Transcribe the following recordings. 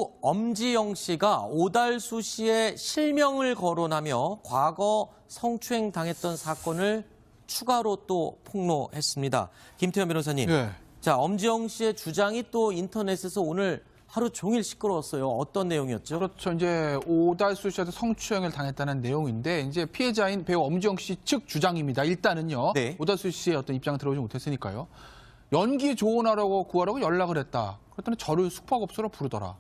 엄지영 씨가 오달수 씨의 실명을 거론하며 과거 성추행 당했던 사건을 추가로 또 폭로했습니다. 김태현 변호사님. 네. 자, 엄지영 씨의 주장이 또 인터넷에서 오늘 하루 종일 시끄러웠어요. 어떤 내용이었죠? 그렇죠. 이제 오달수 씨한테 성추행을 당했다는 내용인데 이제 피해자인 배우 엄지영 씨 측 주장입니다. 일단은요. 네. 오달수 씨의 어떤 입장을 들어오지 못했으니까요. 연기 조언하라고 구하라고 연락을 했다. 그랬더니 저를 숙박업소로 부르더라.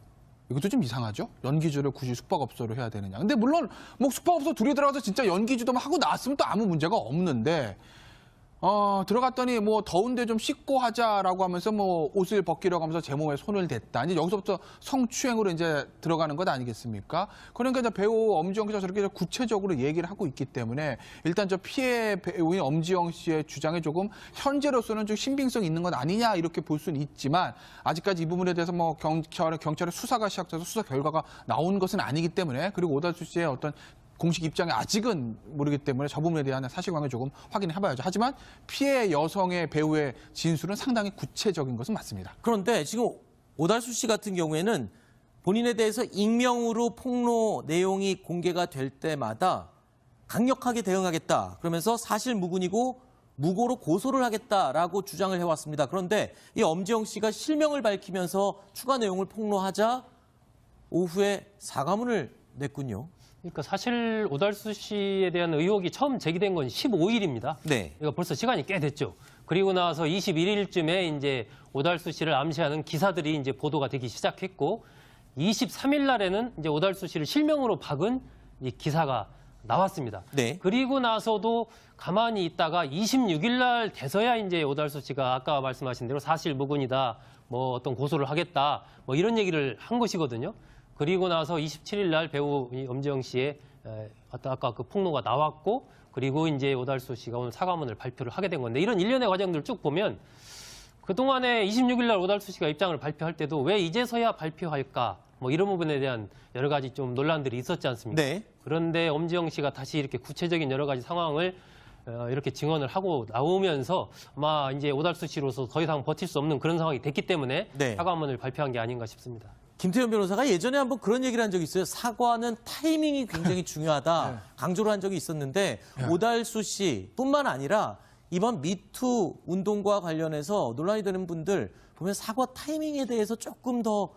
이것도 좀 이상하죠? 연기주를 굳이 숙박업소로 해야 되느냐. 근데 물론 뭐 숙박업소 둘이 들어가서 진짜 연기주도 하고 나왔으면 또 아무 문제가 없는데 들어갔더니 뭐 더운데 좀 씻고 하자라고 하면서 뭐 옷을 벗기려고 하면서 제 몸에 손을 댔다. 이제 여기서부터 성추행으로 이제 들어가는 것 아니겠습니까? 그러니까 이제 배우 엄지영 씨가 저렇게 구체적으로 얘기를 하고 있기 때문에 일단 저 피해 배우인 엄지영 씨의 주장에 조금 현재로서는 좀 신빙성 있는 것 아니냐 이렇게 볼 수는 있지만 아직까지 이 부분에 대해서 뭐 경찰의 수사가 시작돼서 수사 결과가 나온 것은 아니기 때문에 그리고 오달수 씨의 어떤 공식 입장이 아직은 모르기 때문에 저 부분에 대한 사실관계를 조금 확인해봐야죠. 하지만 피해 여성의 배우의 진술은 상당히 구체적인 것은 맞습니다. 그런데 지금 오달수 씨 같은 경우에는 본인에 대해서 익명으로 폭로 내용이 공개가 될 때마다 강력하게 대응하겠다. 그러면서 사실 무근이고 무고로 고소를 하겠다라고 주장을 해왔습니다. 그런데 이 엄지영 씨가 실명을 밝히면서 추가 내용을 폭로하자 오후에 사과문을 냈군요. 그러니까 사실 오달수 씨에 대한 의혹이 처음 제기된 건 15일입니다. 네. 그러니까 벌써 시간이 꽤 됐죠. 그리고 나서 21일쯤에 이제 오달수 씨를 암시하는 기사들이 이제 보도가 되기 시작했고 23일 날에는 이제 오달수 씨를 실명으로 박은 이 기사가 나왔습니다. 네. 그리고 나서도 가만히 있다가 26일 날 돼서야 이제 오달수 씨가 아까 말씀하신 대로 사실 무근이다, 뭐 어떤 고소를 하겠다, 뭐 이런 얘기를 한 것이거든요. 그리고 나서 27일 날 배우 엄지영 씨의 아까 그 폭로가 나왔고 그리고 이제 오달수 씨가 오늘 사과문을 발표를 하게 된 건데 이런 일련의 과정들을 쭉 보면 그동안에 26일 날 오달수 씨가 입장을 발표할 때도 왜 이제서야 발표할까 뭐 이런 부분에 대한 여러 가지 좀 논란들이 있었지 않습니까? 네. 그런데 엄지영 씨가 다시 이렇게 구체적인 여러 가지 상황을 이렇게 증언을 하고 나오면서 아마 이제 오달수 씨로서 더 이상 버틸 수 없는 그런 상황이 됐기 때문에 네. 사과문을 발표한 게 아닌가 싶습니다. 김태현 변호사가 예전에 한번 그런 얘기를 한 적이 있어요. 사과는 타이밍이 굉장히 중요하다. 네. 강조를 한 적이 있었는데 오달수 씨뿐만 아니라 이번 미투 운동과 관련해서 논란이 되는 분들 보면 사과 타이밍에 대해서 조금 더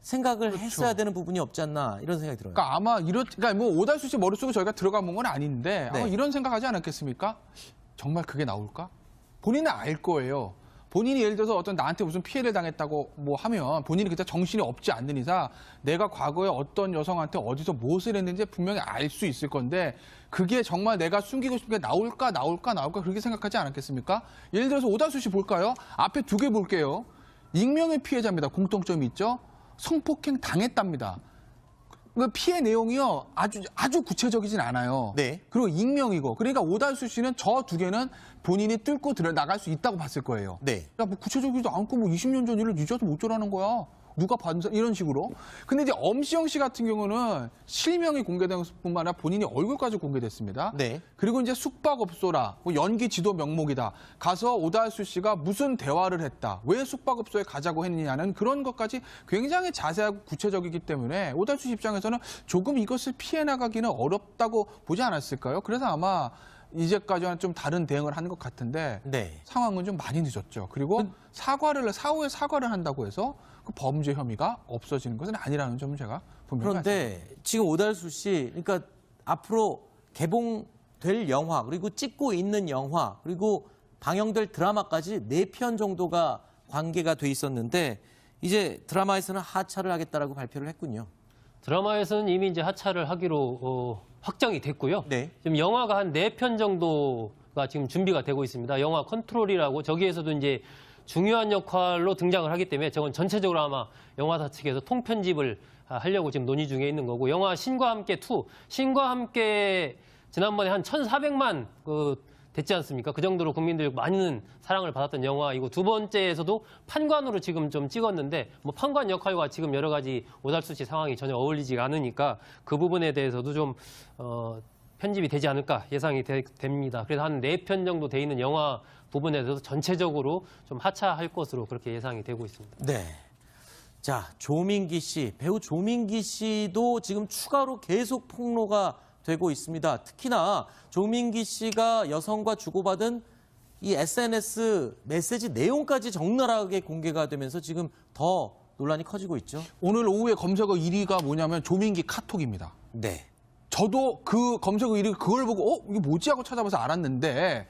생각을 그렇죠. 했어야 되는 부분이 없지 않나 이런 생각이 들어요. 그러니까 아마 그러니까 뭐 오달수 씨 머릿속에 저희가 들어가 본 건 아닌데 네. 아마 이런 생각하지 않았겠습니까? 정말 그게 나올까? 본인은 알 거예요. 본인이 예를 들어서 어떤 나한테 무슨 피해를 당했다고 뭐 하면 본인이 그때 정신이 없지 않는 이상 내가 과거에 어떤 여성한테 어디서 무엇을 했는지 분명히 알 수 있을 건데 그게 정말 내가 숨기고 싶은 게 나올까 그렇게 생각하지 않았겠습니까? 예를 들어서 오달수 씨 볼까요? 앞에 두 개 볼게요. 익명의 피해자입니다. 공통점이 있죠. 성폭행 당했답니다. 그 피해 내용이요 아주 구체적이진 않아요. 네. 그리고 익명이고 그러니까 오달수 씨는 저 두 개는 본인이 뚫고 나갈 수 있다고 봤을 거예요. 네. 야, 뭐 구체적이지도 않고 뭐 20년 전 일을 늦어도 못 저라는 거야. 누가 받은 이런 식으로. 근데 이제 엄시영 씨 같은 경우는 실명이 공개된 것뿐만 아니라 본인이 얼굴까지 공개됐습니다. 네. 그리고 이제 숙박업소라, 뭐 연기 지도 명목이다. 가서 오달수 씨가 무슨 대화를 했다. 왜 숙박업소에 가자고 했느냐는 그런 것까지 굉장히 자세하고 구체적이기 때문에 오달수 씨 입장에서는 조금 이것을 피해 나가기는 어렵다고 보지 않았을까요? 그래서 아마 이제까지는 좀 다른 대응을 하는 것 같은데 네. 상황은 좀 많이 늦었죠. 그리고 사후에 사과를 한다고 해서 그 범죄 혐의가 없어지는 것은 아니라는 점을 제가 분명히 그런데 지금 오달수 씨, 그러니까 앞으로 개봉될 영화, 그리고 찍고 있는 영화, 그리고 방영될 드라마까지 4편 정도가 관계가 돼 있었는데 이제 드라마에서는 하차를 하겠다라고 발표를 했군요. 드라마에서는 이미 이제 하차를 하기로 확정이 됐고요. 네. 지금 영화가 한 4편 정도가 지금 준비가 되고 있습니다. 영화 컨트롤이라고 저기에서도 이제 중요한 역할로 등장을 하기 때문에 저건 전체적으로 아마 영화사 측에서 통편집을 하려고 지금 논의 중에 있는 거고 영화 신과 함께 2, 신과 함께 지난번에 한 1,400만 됐지 않습니까? 그 정도로 국민들 많은 사랑을 받았던 영화이고 두 번째에서도 판관으로 지금 좀 찍었는데 뭐 판관 역할과 지금 여러 가지 오달수 씨 상황이 전혀 어울리지 않으니까 그 부분에 대해서도 좀 편집이 되지 않을까 예상이 됩니다. 그래서 한 4편 정도 돼 있는 영화 부분에 대해서 전체적으로 좀 하차할 것으로 그렇게 예상이 되고 있습니다. 네. 자, 조민기 씨, 배우 조민기 씨도 지금 추가로 계속 폭로가 되고 있습니다. 특히나 조민기 씨가 여성과 주고받은 이 SNS 메시지 내용까지 적나라하게 공개가 되면서 지금 더 논란이 커지고 있죠. 오늘 오후에 검색어 1위가 뭐냐면 조민기 카톡입니다. 네. 저도 그 검색어 1위 그걸 보고 이게 뭐지 하고 찾아봐서 알았는데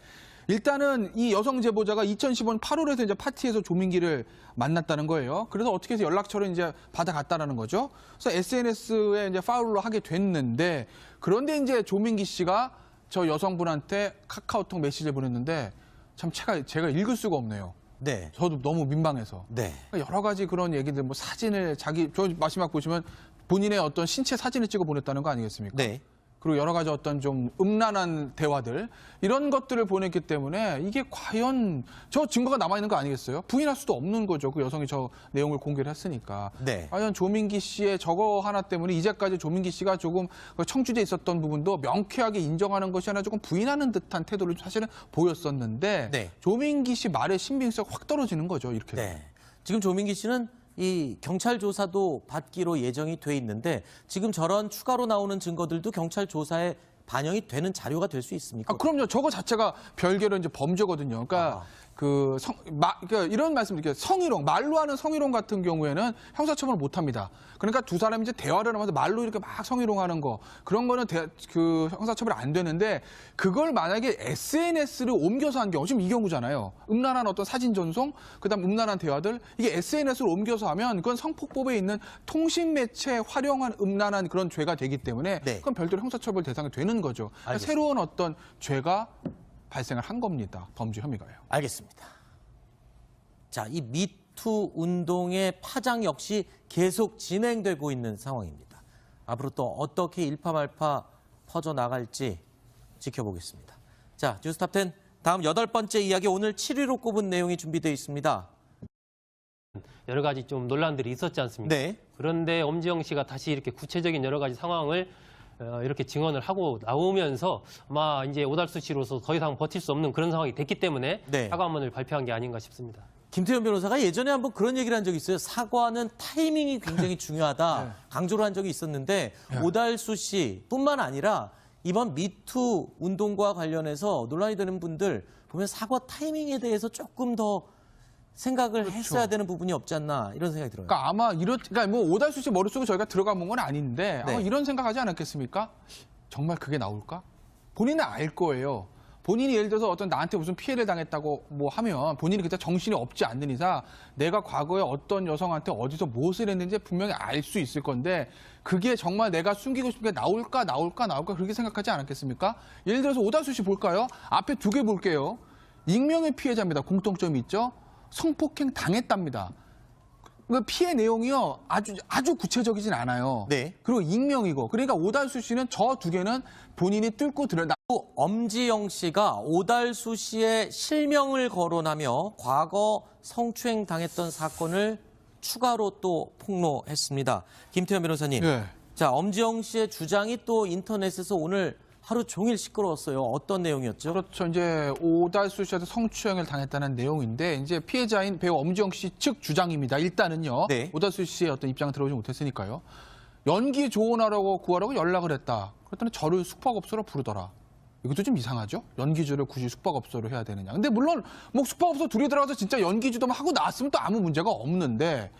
일단은 이 여성 제보자가 2015년 8월에서 이제 파티에서 조민기를 만났다는 거예요. 그래서 어떻게 해서 연락처를 이제 받아갔다라는 거죠. 그래서 SNS에 이제 파울로 하게 됐는데 그런데 이제 조민기 씨가 저 여성분한테 카카오톡 메시지를 보냈는데 참 제가 읽을 수가 없네요. 네. 저도 너무 민망해서. 네. 여러 가지 그런 얘기들, 뭐 사진을 저 마지막 보시면 본인의 어떤 신체 사진을 찍어 보냈다는 거 아니겠습니까? 네. 그리고 여러 가지 어떤 좀 음란한 대화들 이런 것들을 보냈기 때문에 이게 과연 저 증거가 남아있는 거 아니겠어요? 부인할 수도 없는 거죠. 그 여성이 저 내용을 공개를 했으니까. 네. 과연 조민기 씨의 저거 하나 때문에 이제까지 조민기 씨가 조금 청주제에 있었던 부분도 명쾌하게 인정하는 것이 아니라 조금 부인하는 듯한 태도를 사실은 보였었는데 네. 조민기 씨 말의 신빙성이 확 떨어지는 거죠. 이렇게. 네. 지금 조민기 씨는 이 경찰 조사도 받기로 예정이 돼 있는데 지금 저런 추가로 나오는 증거들도 경찰 조사에 반영이 되는 자료가 될 수 있습니까? 아, 그럼요. 저거 자체가 별개로 이제 범죄거든요. 그러니까 그러니까 이런 말씀드릴게요. 성희롱, 말로 하는 성희롱 같은 경우에는 형사처벌을 못 합니다. 그러니까 두 사람이 이제 대화를 하면서 말로 이렇게 막 성희롱하는 거 그런 거는 형사처벌이 안 되는데 그걸 만약에 SNS를 옮겨서 한 경우 지금 이 경우잖아요. 음란한 어떤 사진 전송, 그다음 음란한 대화들 이게 SNS를 옮겨서 하면 그건 성폭법에 있는 통신 매체 활용한 음란한 그런 죄가 되기 때문에 네. 그건 별도로 형사처벌 대상이 되는 거죠. 그러니까 알겠습니다. 새로운 어떤 죄가 발생을 한 겁니다. 범죄 혐의가요. 알겠습니다. 자, 이 미투 운동의 파장 역시 계속 진행되고 있는 상황입니다. 앞으로 또 어떻게 일파만파 퍼져나갈지 지켜보겠습니다. 자, 뉴스탑10 다음 8번째 이야기 오늘 7위로 꼽은 내용이 준비되어 있습니다. 여러 가지 좀 논란들이 있었지 않습니까? 네. 그런데 엄지영 씨가 다시 이렇게 구체적인 여러 가지 상황을 이렇게 증언을 하고 나오면서 아마 이제 오달수 씨로서 더 이상 버틸 수 없는 그런 상황이 됐기 때문에 네. 사과문을 발표한 게 아닌가 싶습니다. 김태현 변호사가 예전에 한번 그런 얘기를 한 적이 있어요. 사과는 타이밍이 굉장히 중요하다. 네. 강조를 한 적이 있었는데 오달수 씨뿐만 아니라 이번 미투 운동과 관련해서 논란이 되는 분들 보면 사과 타이밍에 대해서 조금 더 생각을 했어야 되는 부분이 없지 않나 이런 생각이 들어요. 그러니까 아마 그러니까 뭐 오달수 씨 머릿속에 저희가 들어가 본 건 아닌데 아마 네. 이런 생각하지 않았겠습니까? 정말 그게 나올까? 본인은 알 거예요. 본인이 예를 들어서 어떤 나한테 무슨 피해를 당했다고 뭐 하면 본인이 그때 정신이 없지 않는 이상 내가 과거에 어떤 여성한테 어디서 무엇을 했는지 분명히 알 수 있을 건데 그게 정말 내가 숨기고 싶은 게 나올까 그렇게 생각하지 않았겠습니까? 예를 들어서 오달수 씨 볼까요? 앞에 두 개 볼게요. 익명의 피해자입니다. 공통점이 있죠. 성폭행 당했답니다. 그 피해 내용이요 아주 구체적이진 않아요. 네. 그리고 익명이고 그러니까 오달수 씨는 저 두 개는 본인이 뚫고 들여다. 엄지영 씨가 오달수 씨의 실명을 거론하며 과거 성추행 당했던 사건을 추가로 또 폭로했습니다. 김태현 변호사님. 네. 자, 엄지영 씨의 주장이 또 인터넷에서 오늘 하루 종일 시끄러웠어요. 어떤 내용이었죠? 그렇죠. 이제 오달수 씨한테 성추행을 당했다는 내용인데 이제 피해자인 배우 엄지영 씨 측 주장입니다. 일단은요. 네. 오달수 씨의 어떤 입장을 들어오지 못했으니까요. 연기 조언하라고 구하라고 연락을 했다. 그랬더니 저를 숙박업소로 부르더라. 이것도 좀 이상하죠? 연기주를 굳이 숙박업소로 해야 되느냐. 근데 물론 뭐 숙박업소 둘이 들어가서 진짜 연기주도 하고 나왔으면 또 아무 문제가 없는데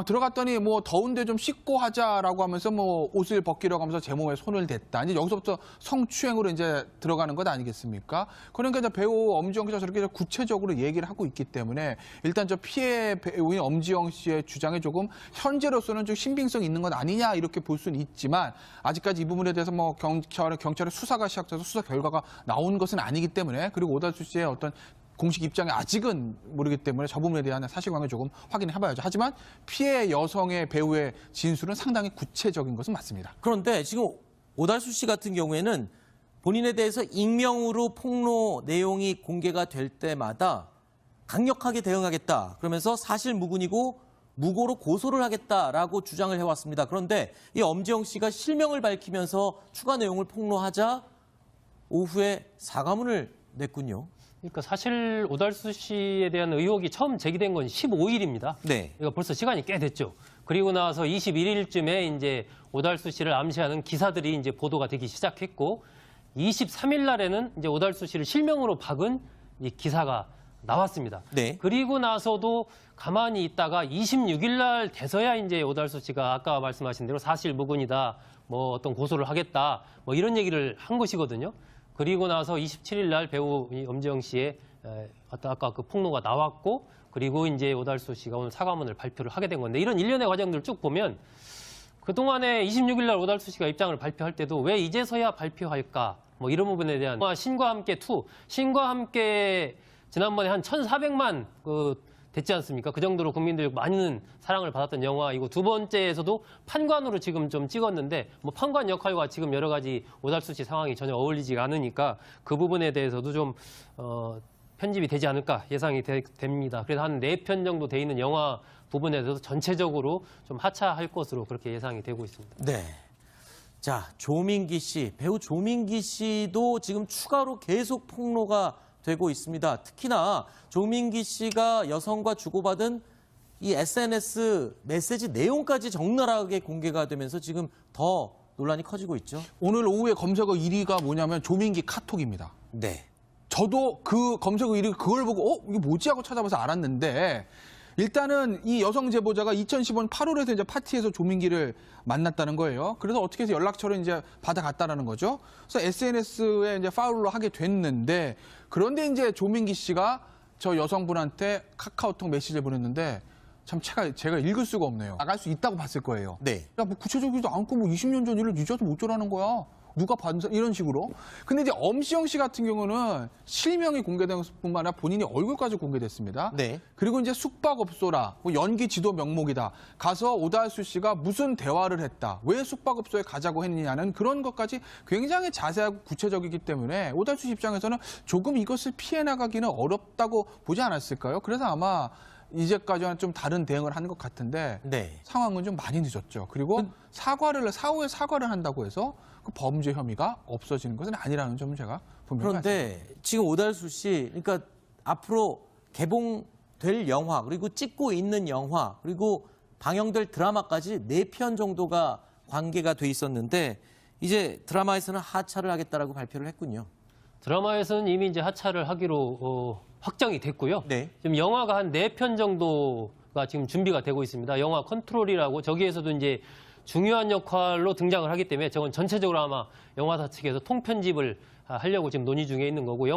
들어갔더니 뭐 더운데 좀 씻고 하자라고 하면서 뭐 옷을 벗기려고 하면서 제 몸에 손을 댔다. 이제 여기서부터 성추행으로 이제 들어가는 것 아니겠습니까? 그러니까 이제 배우 엄지영 씨가 저렇게 구체적으로 얘기를 하고 있기 때문에 일단 저 피해 배우인 엄지영 씨의 주장에 조금 현재로서는 좀 신빙성이 있는 것 아니냐 이렇게 볼 수는 있지만 아직까지 이 부분에 대해서 뭐 경찰의 수사가 시작돼서 수사 결과가 나온 것은 아니기 때문에 그리고 오달수 씨의 어떤 공식 입장이 아직은 모르기 때문에 저 부분에 대한 사실관계 조금 확인해봐야죠. 하지만 피해 여성의 배우의 진술은 상당히 구체적인 것은 맞습니다. 그런데 지금 오달수 씨 같은 경우에는 본인에 대해서 익명으로 폭로 내용이 공개가 될 때마다 강력하게 대응하겠다. 그러면서 사실 무근이고 무고로 고소를 하겠다라고 주장을 해왔습니다. 그런데 이 엄지영 씨가 실명을 밝히면서 추가 내용을 폭로하자 오후에 사과문을 냈군요. 그러니까 사실 오달수 씨에 대한 의혹이 처음 제기된 건 15일입니다. 네. 그러니까 벌써 시간이 꽤 됐죠. 그리고 나서 21일쯤에 이제 오달수 씨를 암시하는 기사들이 이제 보도가 되기 시작했고 23일 날에는 이제 오달수 씨를 실명으로 박은 이 기사가 나왔습니다. 네. 그리고 나서도 가만히 있다가 26일 날 돼서야 이제 오달수 씨가 아까 말씀하신 대로 사실 무근이다, 뭐 어떤 고소를 하겠다, 뭐 이런 얘기를 한 것이거든요. 그리고 나서 27일 날 배우 엄지영 씨의 아까 그 폭로가 나왔고, 그리고 이제 오달수 씨가 오늘 사과문을 발표를 하게 된 건데, 이런 일련의 과정들을 쭉 보면 그동안에 26일 날 오달수 씨가 입장을 발표할 때도 왜 이제서야 발표할까, 뭐 이런 부분에 대한 신과 함께 2, 신과 함께 지난번에 한 1,400만 됐지 않습니까? 그 정도로 국민들 많은 사랑을 받았던 영화이고, 두 번째에서도 판관으로 지금 좀 찍었는데, 뭐 판관 역할과 지금 여러 가지 오달수 씨 상황이 전혀 어울리지가 않으니까 그 부분에 대해서도 좀 편집이 되지 않을까 예상이 됩니다. 그래서 한 4편 정도 돼 있는 영화 부분에 대해서 전체적으로 좀 하차할 것으로 그렇게 예상이 되고 있습니다. 네. 자, 조민기 씨, 배우 조민기 씨도 지금 추가로 계속 폭로가 되고 있습니다. 특히나 조민기 씨가 여성과 주고받은 이 SNS 메시지 내용까지 적나라하게 공개가 되면서 지금 더 논란이 커지고 있죠. 오늘 오후에 검색어 1위가 뭐냐면 조민기 카톡입니다. 네. 저도 그 검색어 1위 그걸 보고 이게 뭐지 하고 찾아봐서 알았는데, 일단은 이 여성 제보자가 2015년 8월에서 이제 파티에서 조민기를 만났다는 거예요. 그래서 어떻게 해서 연락처를 이제 받아갔다라는 거죠. 그래서 SNS에 이제 팔로우를 하게 됐는데, 그런데 이제 조민기 씨가 저 여성분한테 카카오톡 메시지를 보냈는데 참 제가 읽을 수가 없네요. 나갈 수 있다고 봤을 거예요. 네. 야, 뭐 구체적이지도 않고 뭐 20년 전 일을 잊어도 못 쩌라는 거야. 누가 반사 이런 식으로. 근데 이제 엄시영 씨 같은 경우는 실명이 공개된 것뿐만 아니라 본인이 얼굴까지 공개됐습니다. 네. 그리고 이제 숙박업소라, 뭐 연기 지도 명목이다. 가서 오달수 씨가 무슨 대화를 했다. 왜 숙박업소에 가자고 했느냐는 그런 것까지 굉장히 자세하고 구체적이기 때문에 오달수 씨 입장에서는 조금 이것을 피해 나가기는 어렵다고 보지 않았을까요? 그래서 아마 이제까지는 좀 다른 대응을 하는 것 같은데, 네. 상황은 좀 많이 늦었죠. 그리고 사후에 사과를 한다고 해서 그 범죄 혐의가 없어지는 것은 아니라는 점을 제가 분명히 그런데 지금 오달수 씨, 그러니까 앞으로 개봉될 영화, 그리고 찍고 있는 영화, 그리고 방영될 드라마까지 4편 정도가 관계가 돼 있었는데 이제 드라마에서는 하차를 하겠다라고 발표를 했군요. 드라마에서는 이미 이제 하차를 하기로 확정이 됐고요. 네. 지금 영화가 한 4편 정도가 지금 준비가 되고 있습니다. 영화 컨트롤이라고 저기에서도 이제 중요한 역할로 등장을 하기 때문에 저건 전체적으로 아마 영화사 측에서 통편집을 하려고 지금 논의 중에 있는 거고,